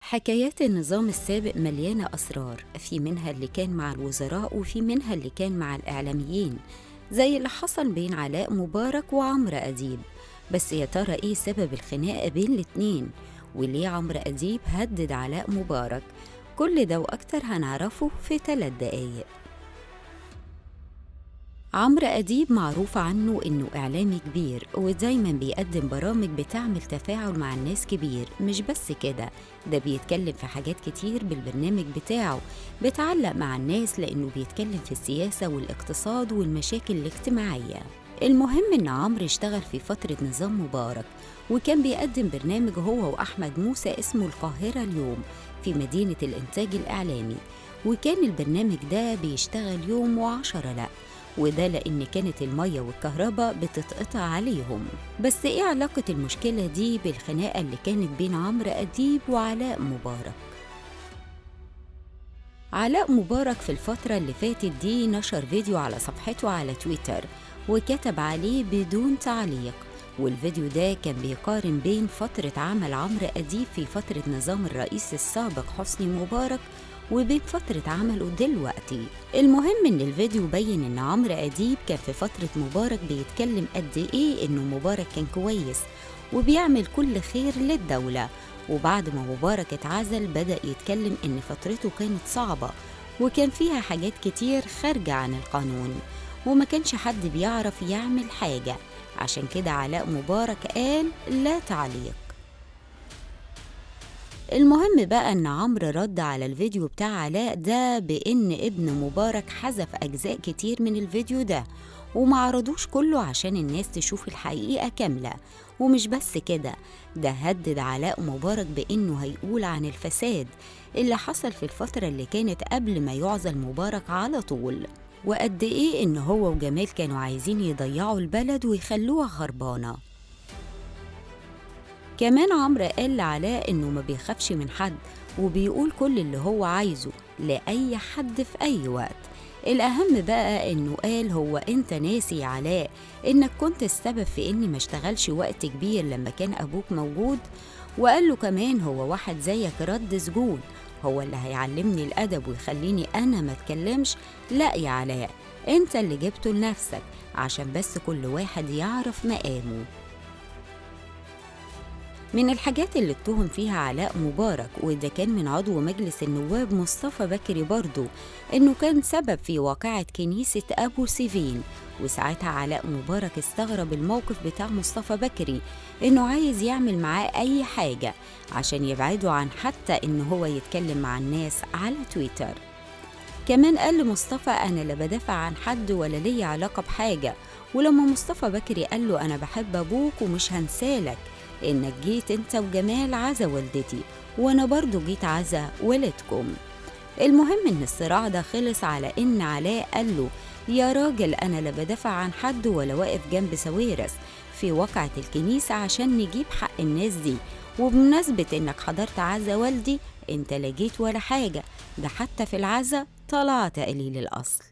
حكايات النظام السابق مليانة أسرار، في منها اللي كان مع الوزراء وفي منها اللي كان مع الإعلاميين، زي اللي حصل بين علاء مبارك وعمرو أديب. بس يا ترى إيه سبب الخناقة بين الاتنين؟ وليه عمرو أديب هدد علاء مبارك؟ كل ده وأكتر هنعرفه في 3 دقايق. عمرو أديب معروف عنه إنه إعلامي كبير ودايما بيقدم برامج بتعمل تفاعل مع الناس كبير. مش بس كده، ده بيتكلم في حاجات كتير بالبرنامج بتاعه بتعلق مع الناس، لأنه بيتكلم في السياسة والاقتصاد والمشاكل الاجتماعية. المهم إن عمرو اشتغل في فترة نظام مبارك، وكان بيقدم برنامج هو وأحمد موسى اسمه القاهرة اليوم في مدينة الإنتاج الإعلامي، وكان البرنامج ده بيشتغل يوم و10 لأ، وده لأن كانت المية والكهرباء بتتقطع عليهم. بس إيه علاقة المشكلة دي بالخناقة اللي كانت بين عمرو أديب وعلاء مبارك؟ علاء مبارك في الفترة اللي فاتت دي نشر فيديو على صفحته على تويتر وكتب عليه بدون تعليق، والفيديو ده كان بيقارن بين فترة عمل عمرو أديب في فترة نظام الرئيس السابق حسني مبارك وبين فترة عمله دلوقتي. المهم إن الفيديو بين إن عمرو أديب كان في فترة مبارك بيتكلم قد إيه إنه مبارك كان كويس وبيعمل كل خير للدولة، وبعد ما مبارك اتعزل بدأ يتكلم إن فترته كانت صعبة وكان فيها حاجات كتير خارجة عن القانون وما كانش حد بيعرف يعمل حاجة. عشان كده علاء مبارك قال لا تعليق. المهم بقى إن عمرو رد على الفيديو بتاع علاء ده بإن ابن مبارك حذف أجزاء كتير من الفيديو ده ومعرضوش كله عشان الناس تشوف الحقيقة كاملة. ومش بس كده، ده هدد علاء مبارك بإنه هيقول عن الفساد اللي حصل في الفترة اللي كانت قبل ما يعزل مبارك على طول، وقد إيه إن هو وجمال كانوا عايزين يضيعوا البلد ويخلوها خربانة. كمان عمرو قال لعلاء إنه ما بيخافش من حد وبيقول كل اللي هو عايزه لأي حد في أي وقت. الأهم بقى إنه قال هو أنت ناسي يا علاء إنك كنت السبب في إني ما اشتغلش وقت كبير لما كان أبوك موجود؟ وقال له كمان هو واحد زيك رد سجون، هو اللي هيعلمني الأدب ويخليني أنا ما اتكلمش؟ لا يا علاء، أنت اللي جبته لنفسك عشان بس كل واحد يعرف مقامه. من الحاجات اللي اتهم فيها علاء مبارك، وده كان من عضو مجلس النواب مصطفى بكري برضه، إنه كان سبب في واقعة كنيسة أبو سيفين. وساعتها علاء مبارك استغرب الموقف بتاع مصطفى بكري، إنه عايز يعمل معاه أي حاجة عشان يبعده عن حتى إنه هو يتكلم مع الناس على تويتر. كمان قال لمصطفى أنا لا بدافع عن حد ولا لي علاقة بحاجة. ولما مصطفى بكري قال له أنا بحب أبوك ومش هنسالك، إنك جيت أنت وجمال عزا والدتي وأنا برضو جيت عزا والدكم. المهم إن الصراع ده خلص على إن علاء قال له يا راجل أنا لا بدافع عن حد ولا واقف جنب ساويرس في واقعة الكنيسة عشان نجيب حق الناس دي، وبمناسبة إنك حضرت عزا والدي أنت لا جيت ولا حاجة، ده حتى في العزا طلعت قليل الأصل.